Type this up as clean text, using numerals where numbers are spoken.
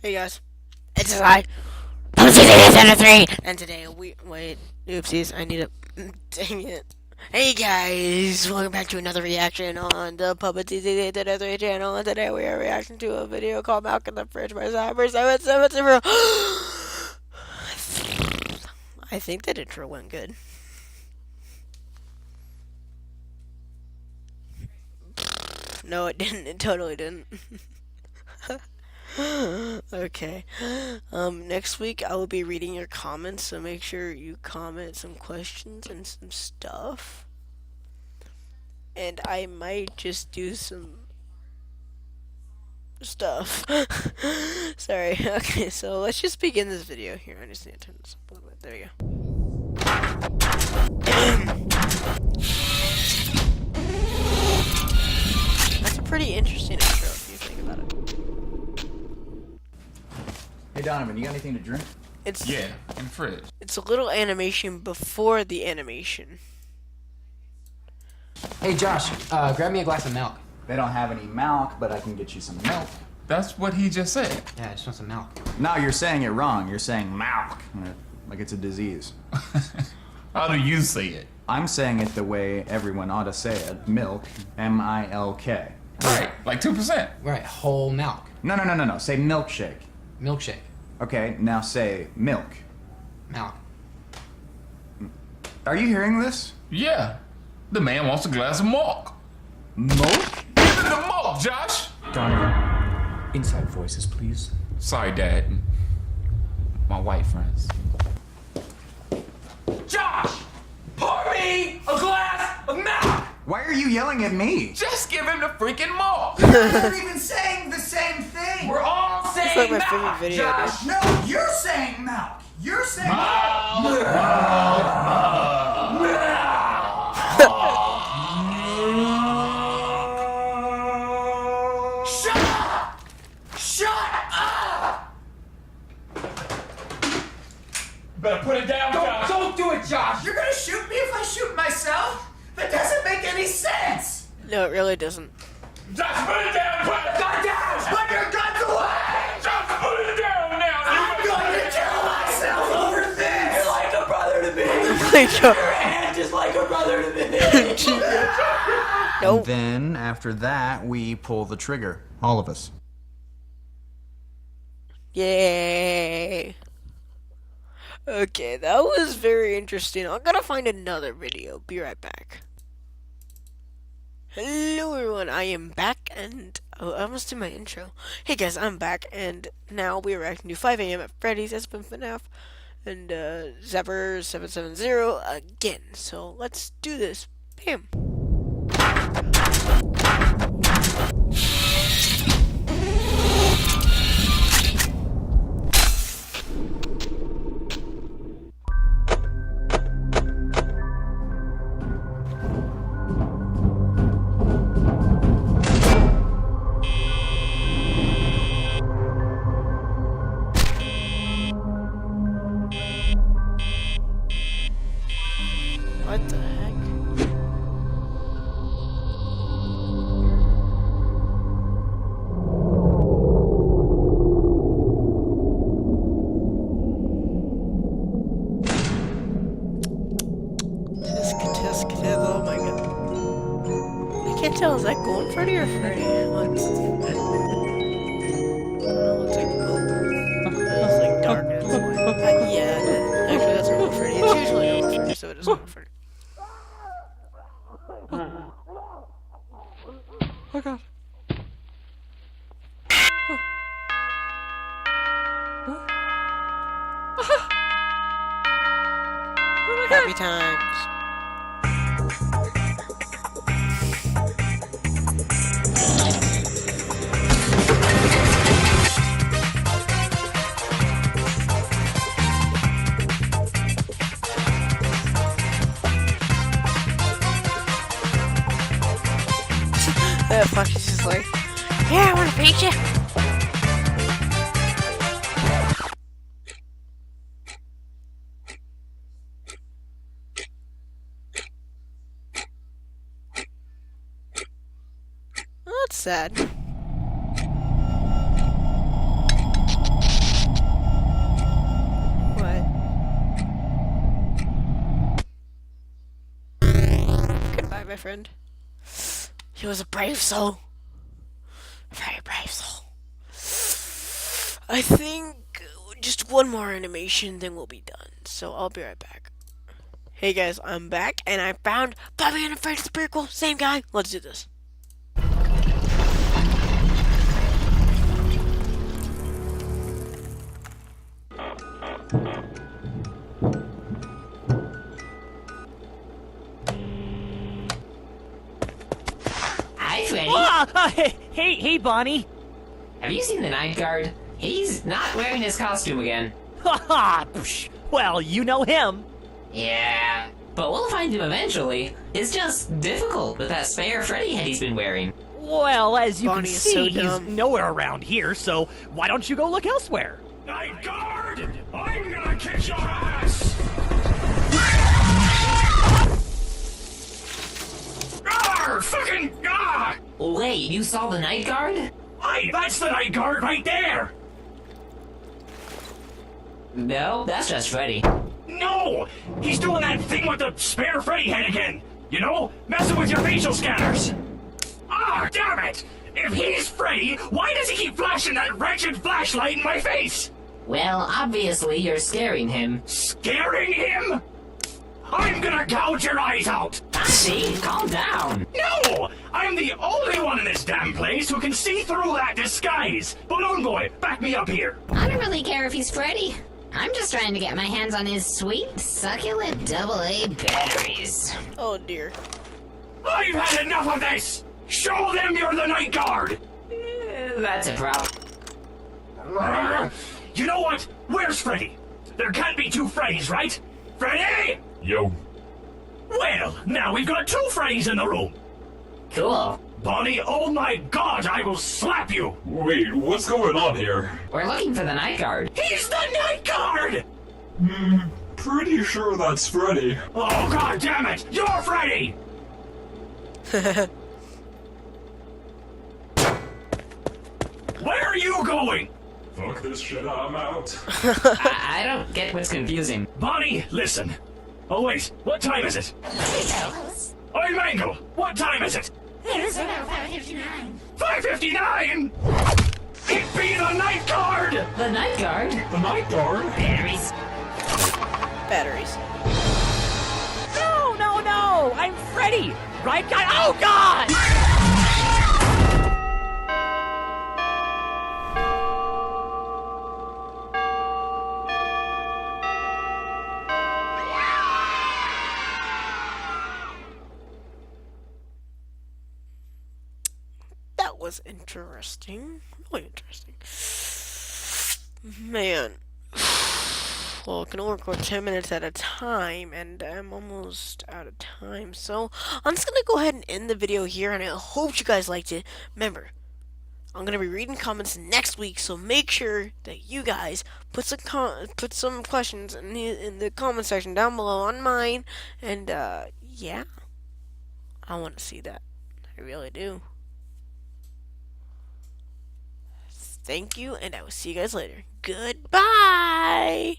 Hey guys, it's I, Zapper770, and today oopsies, I need to, dang it. Hey guys, welcome back to another reaction on the Puppet TCC channel, and today we are reacting to a video called Malk in the Fridge by Zapper770. I think that intro went good. No, it didn't. It totally didn't. Okay. Next week I will be reading your comments, so make sure you comment some questions and some stuff. And I might just do some stuff. Sorry. Okay, so let's just begin this video. Here, I just need to turn this up a little bit. There you go. That's a pretty interesting intro if you think about it. Hey Donovan, you got anything to drink? Yeah, in the fridge. It's a little animation before the animation. Hey Josh, grab me a glass of milk. They don't have any milk, but I can get you some milk. That's what he just said. Yeah, I just want some milk. No, you're saying it wrong. You're saying milk, like it's a disease. How do you say it? I'm saying it the way everyone ought to say it. Milk, M-I-L-K. Right, like 2%. Right, whole milk. No. Say milkshake. Milkshake. Okay, now say milk. Milk. Are you hearing this? Yeah, the man wants a glass of milk. Milk? Give him the milk, Josh. Donovan, inside voices, please. Sorry, Dad. My white friends. Josh! Pour me a glass of milk! Why are you yelling at me? Just give him the freaking milk. You're even saying the same thing. We're all saying It's like my milk, favorite video, Josh! dude. No, you're saying milk. You're saying Shut up! Shut up! Better put it down, Josh. Don't do it, Josh. You're gonna shoot me if I shoot myself? That doesn't make any sense. No, it really doesn't. Josh, put it down. Put the gun down. Put your guns away. Josh, put it down now. I'm going to kill myself over this. You're like a brother to me. Oh my god. Your aunt is like a brother to me. Nope. Then, after that, we pull the trigger. All of us. Yay. Okay, that was very interesting. I'm gonna find another video. Be right back. Hello everyone, I am back and I almost did my intro. Hey guys, I'm back and now we are reacting to 5 a.m. at Freddy's, that's been FNAF, and Zapper770 again. So let's do this. Bam. What the heck? Oh my god. I can't tell, is that Golden Freddy or Freddy? Looks like gold. It's like dark and it's white. Yeah, actually that's Golden Freddy. It's usually Golden Freddy, so it is Golden Freddy. Oh god. Happy times. Fuck, he's just like, yeah, I wanna beat you. That's sad. friend. He was a brave soul. A very brave soul. I think just one more animation, then we'll be done. So I'll be right back. Hey guys, I'm back, and I found Bobby and Freddy's prequel. Same guy. Let's do this. Hi, Freddy. Hey, Bonnie. Have you seen the night guard? He's not wearing his costume again. Haha, well, you know him. Yeah, but we'll find him eventually. It's just difficult with that spare Freddy head he's been wearing. Well, as you Bonnie can is see, so he's dumb. nowhere around here, so why don't you go look elsewhere? Night guard! I'm gonna kick your ass! Fucking ah! Wait, you saw the night guard? That's the night guard right there! No, that's just Freddy. No! He's doing that thing with the spare Freddy head again! You know? Messing with your facial scanners! Ah, damn it! If he's Freddy, why does he keep flashing that wretched flashlight in my face? Well, obviously you're scaring him. Scaring him? I'm gonna gouge your eyes out! See, calm down. No! I'm the only one in this damn place who can see through that disguise! Balloon Boy, back me up here! I don't really care if he's Freddy. I'm just trying to get my hands on his sweet, succulent AA batteries. Oh dear. I've had enough of this! Show them you're the night guard! That's a problem. You know what? Where's Freddy? There can't be two Freddys, right? Freddy! Yo. Well, now we've got two Freddys in the room. Cool. Bonnie, oh my god, I will slap you! Wait, what's going on here? We're looking for the night guard. He's the night guard! Pretty sure that's Freddy. Oh god damn it! You're Freddy! Where are you going? Fuck this shit, I'm out. I don't get what's confusing. Bonnie, listen. Oh wait, what time is it? Oi, Mangle, what time is it? It's about 5:59. 5:59? It be the night guard! The night guard? The night guard? Batteries. Batteries. No, I'm Freddy. Right guy? Oh, God! That was interesting. Really interesting. Man. Well, I can only record 10 minutes at a time, and I'm almost out of time. So, I'm just gonna go ahead and end the video here, and I hope you guys liked it. Remember, I'm gonna be reading comments next week, so make sure that you guys put some questions in the comment section down below on mine, and yeah, I want to see that. I really do. Thank you, and I will see you guys later. Goodbye!